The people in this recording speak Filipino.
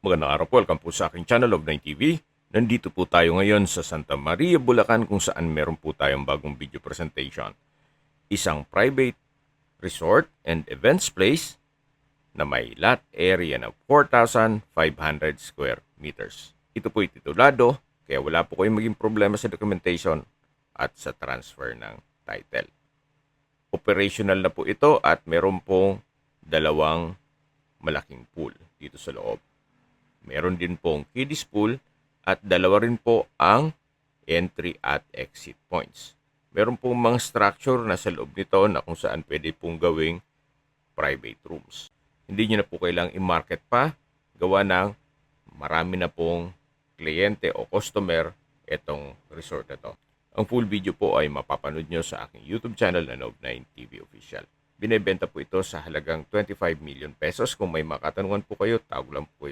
Magandang araw po, welcome po sa aking channel of 9 TV. Nandito po tayo ngayon sa Santa Maria, Bulacan kung saan meron po tayong bagong video presentation. Isang private resort and events place na may lot area ng 4,500 square meters. Ito po titulado, kaya wala po kayong maging problema sa documentation at sa transfer ng title. Operational na po ito at meron pong dalawang malaking pool dito sa loob. Meron din pong kiddies pool at dalawa rin po ang entry at exit points. Meron pong mga structure na sa loob nito na kung saan pwede pong gawing private rooms. Hindi nyo na po kailangang i-market pa, gawa ng marami na pong kliyente o customer itong resort na to. Ang full video po ay mapapanood nyo sa aking YouTube channel na Nob9 TV Official. Binebenta po ito sa halagang 25 million pesos. Kung may makatanungan po kayo, tawag lang po